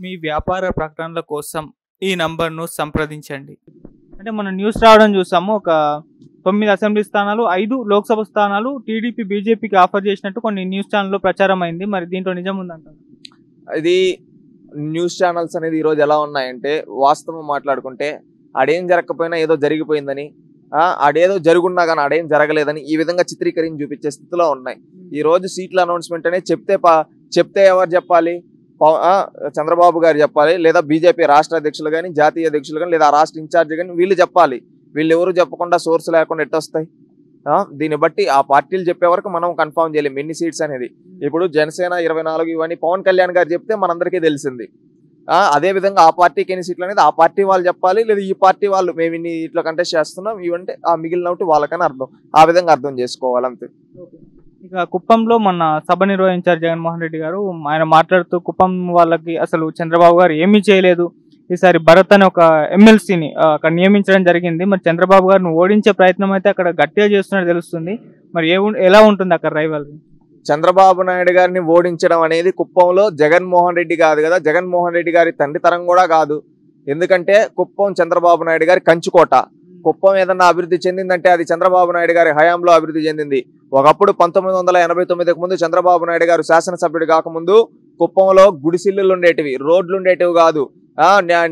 మీ వ్యాపార ప్రకటనల కోసం ఈ నంబర్ను సంప్రదించండి. అంటే మనం న్యూస్ రావడం చూసాము. ఒక 9 అసెంబ్లీ స్థానాలు, 5 లోక్సభ స్థానాలు టీడీపీ బీజేపీకి ఆఫర్ చేసినట్టు కొన్ని న్యూస్ ఛానల్లో ప్రచారం అయింది. మరి దీంట్లో నిజం ఉందంటారు? ఇది న్యూస్ ఛానల్స్ అనేది ఈరోజు ఎలా ఉన్నాయంటే, వాస్తవం మాట్లాడుకుంటే ఆడేం జరగకపోయినా ఏదో జరిగిపోయిందని, ఆడేదో జరుగున్నా కానీ ఆడేం జరగలేదని ఈ విధంగా చిత్రీకరించి చూపించే స్థితిలో ఉన్నాయి. ఈ రోజు సీట్ల అనౌన్స్మెంట్ అనేది చెప్తే ఎవరు చెప్పాలి? చంద్రబాబు గారు చెప్పాలి, లేదా బీజేపీ రాష్ట్ర అధ్యక్షులు కానీ, జాతీయ అధ్యక్షులు కానీ, లేదా రాష్ట్ర ఇన్ఛార్జ్ కానీ వీళ్ళు చెప్పాలి. వీళ్ళు ఎవరు చెప్పకుండా సోర్స్ లేకుండా ఎట్టొస్తాయి? దీన్ని బట్టి ఆ పార్టీలు చెప్పే వరకు మనం కన్ఫర్మ్ చేయలేము ఎన్ని సీట్స్ అనేది. ఇప్పుడు జనసేన 24 ఇవన్నీ పవన్ కళ్యాణ్ గారు చెప్తే మనందరికీ తెలిసింది. అదే విధంగా ఆ పార్టీకి ఎన్ని సీట్లు అనేది ఆ పార్టీ వాళ్ళు చెప్పాలి, లేదా ఈ పార్టీ వాళ్ళు మేము ఇన్ని ఇట్లా కంటెస్ట్ చేస్తున్నాం ఇవంటే ఆ మిగిలిన ఒకటి వాళ్ళకని అర్థం, ఆ విధంగా అర్థం చేసుకోవాలి అంతే. ఇక కుప్పంలో మొన్న సభ నిర్వహించారు జగన్మోహన్ రెడ్డి గారు. ఆయన మాట్లాడుతూ కుప్పం వాళ్ళకి అసలు చంద్రబాబు గారు ఏమీ చేయలేదు, ఈసారి భరత్ అనే ఒక ఎమ్మెల్సీని అక్కడ నియమించడం జరిగింది. మరి చంద్రబాబు గారిని ఓడించే ప్రయత్నం అయితే అక్కడ గట్టిగా చేస్తున్నట్టు తెలుస్తుంది. మరి ఎలా ఉంటుంది అక్కడ రైవల్రీ? చంద్రబాబు నాయుడు గారిని ఓడించడం అనేది కుప్పంలో జగన్మోహన్ రెడ్డి కాదు కదా, జగన్మోహన్ రెడ్డి గారి తండ్రి తరం కూడా కాదు. ఎందుకంటే కుప్పం చంద్రబాబు నాయుడు గారి కంచుకోట. కుప్పం ఏదన్నా అభివృద్ధి చెందిందంటే అది చంద్రబాబు నాయుడు గారి హయాంలో అభివృద్ధి చెందింది. ఒకప్పుడు 1989కు ముందు చంద్రబాబు నాయుడు గారు శాసనసభ్యుడు కాకముందు కుప్పంలో గుడిసిల్లులు ఉండేటివి, రోడ్లు ఉండేటివి కాదు,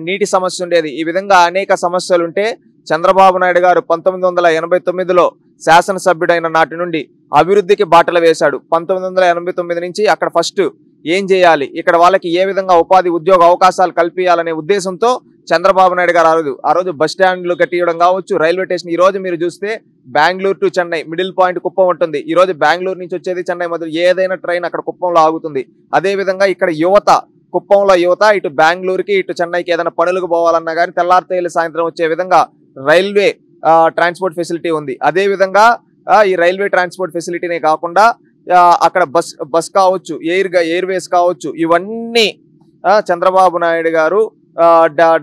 నీటి సమస్య ఉండేది. ఈ విధంగా అనేక సమస్యలుంటే చంద్రబాబు నాయుడు గారు 1989లో శాసనసభ్యుడైన నాటి నుండి అభివృద్ధికి బాటలు వేశాడు. 1989 నుంచి అక్కడ ఫస్ట్ ఏం చేయాలి, ఇక్కడ వాళ్ళకి ఏ విధంగా ఉపాధి ఉద్యోగ అవకాశాలు కల్పించాలనే ఉద్దేశంతో చంద్రబాబు నాయుడు గారు ఆ రోజు బస్ స్టాండ్లు కట్టియడం కావచ్చు, రైల్వే స్టేషన్. ఈ రోజు మీరు చూస్తే Bengaluru to Chennai middle point Kuppam ఉంటుంది. ఈ రోజు బెంగళూరు నుంచి వచ్చేది చెన్నై మధ్య ఏదైనా ట్రైన్ అక్కడ కుప్పంలో ఆగుతుంది. అదే విధంగా ఇక్కడ యువత, కుప్పంలో యువత ఇటు బెంగళూరుకి ఇటు చెన్నైకి ఏదైనా పనులకు పోవాలన్నా కానీ తెల్లారితేలి సాయంత్రం వచ్చే విధంగా రైల్వే ట్రాన్స్పోర్ట్ ఫెసిలిటీ ఉంది. అదే విధంగా ఈ రైల్వే ట్రాన్స్పోర్ట్ ఫెసిలిటీనే కాకుండా అక్కడ బస్ కావచ్చు, ఎయిర్వేస్ కావచ్చు, ఇవన్నీ చంద్రబాబు నాయుడు గారు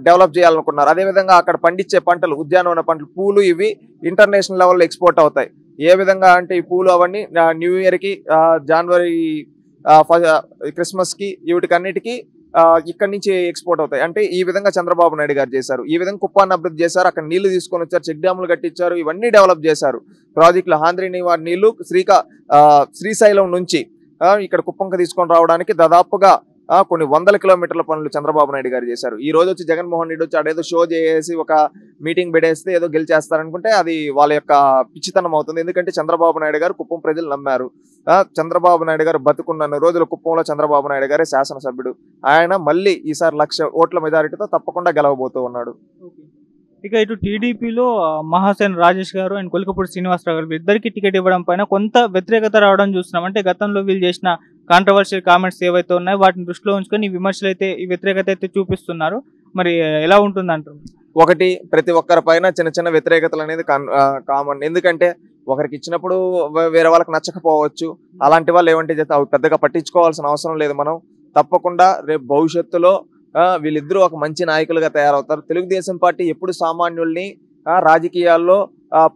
డెవలప్ చేయాలనుకున్నారు. అదేవిధంగా అక్కడ పండించే పంటలు, ఉద్యానవన పంటలు, పూలు, ఇవి ఇంటర్నేషనల్ లెవెల్లో ఎక్స్పోర్ట్ అవుతాయి. ఏ విధంగా అంటే ఈ పూలు అవన్నీ న్యూ ఇయర్కి, జనవరి క్రిస్మస్కి, వీటికన్నిటికీ ఇక్కడి నుంచి ఎక్స్పోర్ట్ అవుతాయి. అంటే ఈ విధంగా చంద్రబాబు నాయుడు గారు చేశారు. ఈ విధంగా కుప్పాన్ని అభివృద్ధి చేశారు. అక్కడ నీళ్లు తీసుకొని వచ్చారు, చెక్ డ్యాములు కట్టించారు, ఇవన్నీ డెవలప్ చేశారు. ప్రాజెక్టులు ఆంధ్రీని వారి నీళ్లు శ్రీశైలం నుంచి ఇక్కడ కుప్పంకి తీసుకొని రావడానికి దాదాపుగా కొన్ని వందల కిలోమీటర్ల పనులు చంద్రబాబు నాయుడు గారు చేశారు. ఈ రోజు వచ్చి జగన్మోహన్ రెడ్డి వచ్చి అడేదో షో చేసి ఒక మీటింగ్ పెడేస్తే ఏదో గెలిచేస్తారనుకుంటే అది వాళ్ళ యొక్క పిచ్చితనం అవుతుంది. ఎందుకంటే చంద్రబాబు నాయుడు గారు కుప్పం ప్రజలు నమ్మారు. చంద్రబాబు నాయుడు గారు బతుకున్న రోజుల కుప్పంలో చంద్రబాబు నాయుడు గారే శాసనసభ్యుడు. ఆయన మళ్ళీ ఈసారి 1,00,000 ఓట్ల మెజారిటీతో తప్పకుండా గెలవబోతూ ఉన్నాడు. ఇక ఇటు టీడీపీలో మహాసేన రాజేష్ గారు అండ్ కొలికపూడి శ్రీనివాసరావు గారు ఇద్దరికి టికెట్ ఇవ్వడం పైన కొంత వ్యతిరేకత రావడం చూస్తున్నాం. అంటే గతంలో వీళ్ళు చేసిన కాంట్రవర్షియల్ కామెంట్స్ ఏవైతే ఉన్నాయో వాటిని దృష్టిలో ఉంచుకొని ఈ విమర్శలు అయితే, ఈ వ్యతిరేకత అయితే చూపిస్తున్నారు. మరి ఎలా ఉంటుంది అంటారు? ఒకటి, ప్రతి ఒక్కరి పైన చిన్న చిన్న వ్యతిరేకతలు అనేది కామన్. ఎందుకంటే ఒకరికి ఇచ్చినప్పుడు వేరే వాళ్ళకి నచ్చకపోవచ్చు. అలాంటి వాళ్ళు ఏమంటే చేస్తే అవి పెద్దగా పట్టించుకోవాల్సిన అవసరం లేదు. మనం తప్పకుండా రేపు భవిష్యత్తులో వీళ్ళిద్దరూ ఒక మంచి నాయకులుగా తయారవుతారు. తెలుగుదేశం పార్టీ ఎప్పుడు సామాన్యుల్ని రాజకీయాల్లో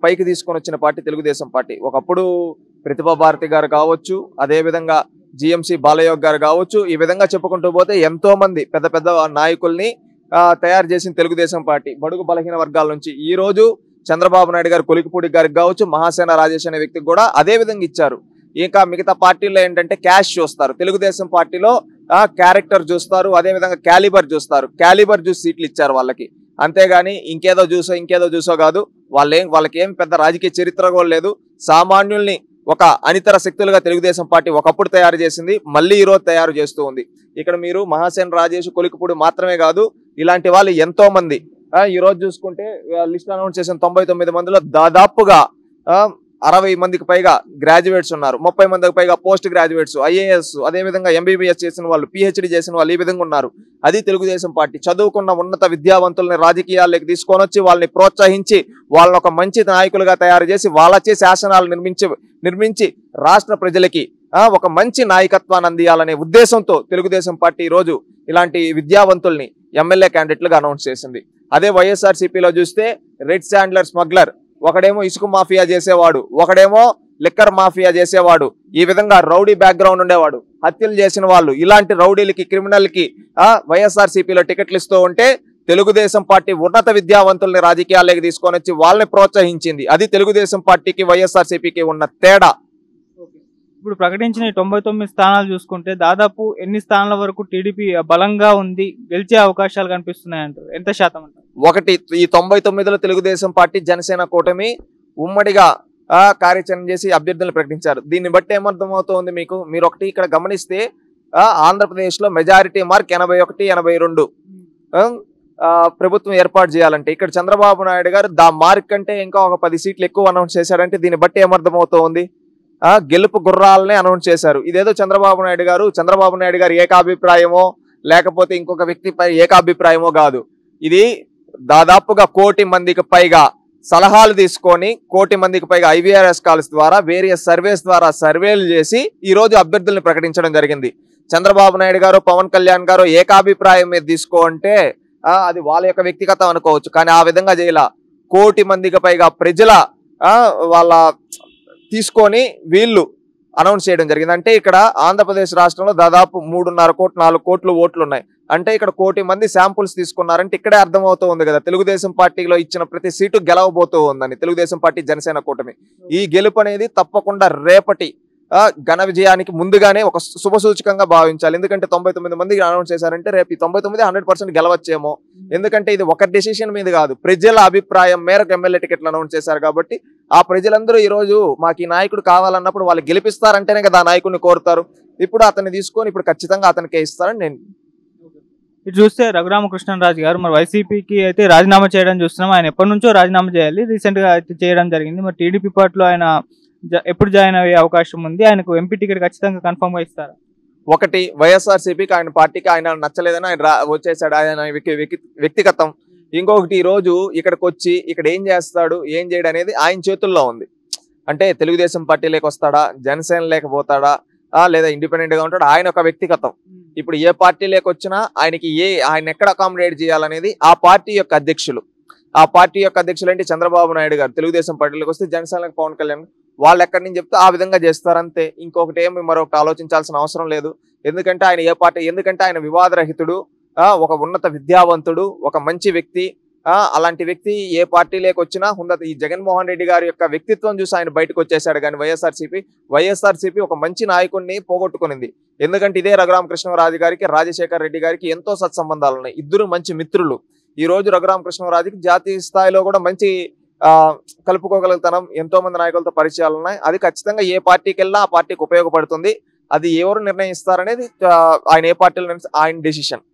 పైకి తీసుకొని వచ్చిన పార్టీ తెలుగుదేశం పార్టీ. ఒకప్పుడు ప్రతిభా భారతి గారు కావచ్చు, అదేవిధంగా జిఎంసి బాలయోగ్ గారు కావచ్చు, ఈ విధంగా చెప్పుకుంటూ పోతే ఎంతో మంది పెద్ద పెద్ద నాయకుల్ని తయారు చేసిన తెలుగుదేశం పార్టీ బడుగు బలహీన వర్గాల నుంచి. ఈ రోజు చంద్రబాబు నాయుడు గారు కొలికపూడి గారికి కావచ్చు, మహాసేన రాజేష్ అనే వ్యక్తికి కూడా అదే విధంగా ఇచ్చారు. ఇంకా మిగతా పార్టీల్లో ఏంటంటే క్యాష్ చూస్తారు, తెలుగుదేశం పార్టీలో క్యారెక్టర్ చూస్తారు, అదేవిధంగా క్యాలిబర్ చూస్తారు. క్యాలిబర్ చూసి సీట్లు ఇచ్చారు వాళ్ళకి, అంతేగాని ఇంకేదో చూసో కాదు. వాళ్ళకి ఏం పెద్ద రాజకీయ చరిత్ర కూడా లేదు. సామాన్యుల్ని ఒక అనితర శక్తులుగా తెలుగుదేశం పార్టీ ఒకప్పుడు తయారు చేసింది, మళ్ళీ ఈరోజు తయారు చేస్తూ ఉంది. ఇక్కడ మీరు మహాసేన రాజేష్, కొలికపూడి మాత్రమే కాదు, ఇలాంటి వాళ్ళు ఎంతో మంది. ఈ రోజు చూసుకుంటే లిస్ట్ అనౌన్స్ చేసిన 99 మందిలో దాదాపుగా 60 మందికి పైగా గ్రాడ్యుయేట్స్ ఉన్నారు, 30 మందికి పైగా పోస్ట్ గ్రాడ్యుయేట్స్, ఐఏఎస్, అదేవిధంగా ఎంబీబీఎస్ చేసిన వాళ్ళు, పిహెచ్డి చేసిన వాళ్ళు, ఈ విధంగా ఉన్నారు. అది తెలుగుదేశం పార్టీ. చదువుకున్న ఉన్నత విద్యావంతుల్ని రాజకీయాల్లోకి తీసుకొని వచ్చి వాళ్ళని ప్రోత్సహించి వాళ్ళని ఒక మంచి నాయకులుగా తయారు చేసి వాళ్ళచే శాసనాలు నిర్మించి రాష్ట్ర ప్రజలకి ఒక మంచి నాయకత్వాన్ని అందియాలనే ఉద్దేశంతో తెలుగుదేశం పార్టీ ఈరోజు ఇలాంటి విద్యావంతుల్ని ఎమ్మెల్యే క్యాండిడేట్లుగా అనౌన్స్ చేసింది. అదే వైఎస్ఆర్సీపీలో చూస్తే రెడ్ శాండ్లర్ స్మగ్లర్, ఒకడేమో ఇసుక మాఫియా చేసేవాడు, ఒకడేమో లిక్కర్ మాఫియా చేసేవాడు, ఈ విధంగా రౌడీ బ్యాక్గ్రౌండ్ ఉండేవాడు, హత్యలు చేసిన వాళ్ళు, ఇలాంటి రౌడీలకి క్రిమినల్కి వైఎస్ఆర్సీపీలో టికెట్లు ఇస్తూ ఉంటే తెలుగుదేశం పార్టీ ఉన్నత విద్యావంతుల్ని రాజకీయాల్లోకి తీసుకొని వచ్చి వాళ్ళని ప్రోత్సహించింది. అది తెలుగుదేశం పార్టీకి వైఎస్ఆర్సీపీకి ఉన్న తేడా. ఇప్పుడు ప్రకటించిన ఈ 99 స్థానాలు చూసుకుంటే దాదాపు ఎన్ని స్థానాల వరకు టీడీపీ బలంగా ఉంది, గెలిచే అవకాశాలు కనిపిస్తున్నాయి అంటారు? ఎంత శాతం అంటారు? ఒకటి, ఈ 99లో తెలుగుదేశం పార్టీ జనసేన కూటమి ఉమ్మడిగా కార్యాచరణ చేసి అభ్యర్థులను ప్రకటించారు. దీన్ని బట్టి ఏమర్థమవుతోంది మీకు? మీరు ఒకటి ఇక్కడ గమనిస్తే ఆంధ్రప్రదేశ్ లో మెజారిటీ మార్క్ 81, 82 ప్రభుత్వం ఏర్పాటు చేయాలంటే ఇక్కడ చంద్రబాబు నాయుడు గారు దా మార్క్ కంటే ఇంకా ఒక 10 సీట్లు ఎక్కువ అనౌన్స్ చేశారంటే దీన్ని బట్టి ఏమర్థమవుతోంది? గెలుపు గుర్రాలనే అనౌన్స్ చేశారు. ఇదేదో చంద్రబాబు నాయుడు గారు ఏకాభిప్రాయమో లేకపోతే ఇంకొక వ్యక్తిపై ఏకాభిప్రాయమో కాదు. ఇది దాదాపుగా 1 కోటి మందికి పైగా సలహాలు తీసుకొని 1 కోటి మందికి పైగా ఐవీఆర్ఎస్ కాల్స్ ద్వారా వేరియస్ సర్వేస్ ద్వారా సర్వేలు చేసి ఈ రోజు అభ్యర్థుల్ని ప్రకటించడం జరిగింది. చంద్రబాబు నాయుడు గారు, పవన్ కళ్యాణ్ గారు ఏకాభిప్రాయం మీద తీసుకోంటే అది వాళ్ళ యొక్క వ్యక్తిగతం అనుకోవచ్చు, కానీ ఆ విధంగా చేయాల. 1 కోటి మందికి పైగా ప్రజల వాళ్ళ తీసుకొని వీళ్ళు అనౌన్స్ చేయడం జరిగింది. అంటే ఇక్కడ ఆంధ్రప్రదేశ్ రాష్ట్రంలో దాదాపు 3.5 కోట్లు 4 కోట్లు ఓట్లు ఉన్నాయి. అంటే ఇక్కడ 1 కోటి మంది శాంపుల్స్ తీసుకున్నారంటే ఇక్కడే అర్థమవుతూ ఉంది కదా తెలుగుదేశం పార్టీలో ఇచ్చిన ప్రతి సీటు గెలవబోతూ ఉందని తెలుగుదేశం పార్టీ జనసేన కూటమి. ఈ గెలుపు అనేది తప్పకుండా రేపటి ఘన విజయానికి ముందుగానే ఒక శుభసూచకంగా భావించాలి. ఎందుకంటే 99 మంది అనౌన్స్ చేశారంటే రేపు ఈ 99 100% గెలవచ్చేమో. ఎందుకంటే ఇది ఒక డెసిషన్ మీద కాదు, ప్రజల అభిప్రాయం మేరకు ఎమ్మెల్యే టికెట్లు అనౌన్స్ చేశారు కాబట్టి ఆ ప్రజలందరూ ఈ రోజు మాకు ఈ నాయకుడు కావాలన్నప్పుడు వాళ్ళు గెలిపిస్తారంటేనే కదా ఆ నాయకుడిని కోరుతారు. ఇప్పుడు అతన్ని తీసుకొని ఇప్పుడు ఖచ్చితంగా అతనికే ఇస్తారని నేను ఇది చూస్తే రఘురామకృష్ణరాజు గారు మరి వైసీపీకి అయితే రాజీనామా చేయడం చూస్తున్నాం. ఆయన ఎప్పటి నుంచో రాజీనామా చేయాలి, రీసెంట్ గా అయితే చేయడం జరిగింది. మరి టీడీపీ పార్టీలో ఆయన ఎప్పుడు జాయిన్ అయ్యే అవకాశం ఉంది? ఆయనకు ఎంపీ టికెట్ ఖచ్చితంగా కన్ఫర్మ్ గా ఇస్తారా? ఒకటి, వైఎస్ఆర్సీపీకి ఆయన పార్టీకి ఆయన నచ్చలేదని ఆయన వచ్చేసాడు, ఆయన వ్యక్తిగతం. ఇంకొకటి, ఈ రోజు ఇక్కడికి వచ్చి ఇక్కడ ఏం చేస్తాడు ఏం చేయడం అనేది ఆయన చేతుల్లో ఉంది. అంటే తెలుగుదేశం పార్టీలోకి వస్తాడా, జనసేన లేకపోతాడా, లేదా ఇండిపెండెంట్ గా ఉంటాడు, ఆయన ఒక వ్యక్తిగతం. ఇప్పుడు ఏ పార్టీలోకి వచ్చినా ఆయనకి ఆయన ఎక్కడ అకామిడేట్ చేయాలనేది ఆ పార్టీ యొక్క అధ్యక్షులు అంటే చంద్రబాబు నాయుడు గారు తెలుగుదేశం పార్టీలోకి వస్తే, జనసేనకు పవన్ కళ్యాణ్ వాళ్ళు ఎక్కడి నుంచి చెప్తే ఆ విధంగా చేస్తారంతే. ఇంకొకటి ఏమి మరొకటి ఆలోచించాల్సిన అవసరం లేదు. ఎందుకంటే ఆయన ఏ పార్టీ, ఎందుకంటే ఆయన వివాదరహితుడు, ఒక ఉన్నత విద్యావంతుడు, ఒక మంచి వ్యక్తి. అలాంటి వ్యక్తి ఏ పార్టీలోకి వచ్చినా ఈ జగన్మోహన్ రెడ్డి గారి యొక్క వ్యక్తిత్వం చూసి ఆయన బయటకు వచ్చేసాడు. కానీ వైఎస్ఆర్సీపీ ఒక మంచి నాయకుడిని పోగొట్టుకునింది. ఎందుకంటే ఇదే రఘురామకృష్ణరాజు గారికి, రాజశేఖర్ రెడ్డి గారికి ఎంతో సత్సంబంధాలు ఉన్నాయి. ఇద్దరు మంచి మిత్రులు. ఈ రోజు రఘురామకృష్ణరాజుకి జాతీయ స్థాయిలో కూడా మంచి కలుపుకోగలుగుతాం, ఎంతో మంది నాయకులతో పరిచయాలు ఉన్నాయి. అది ఖచ్చితంగా ఏ పార్టీకి వెళ్ళినా ఆ పార్టీకి ఉపయోగపడుతుంది. అది ఎవరు నిర్ణయిస్తారనేది ఆయన ఏ పార్టీలో ఆయన డెసిషన్.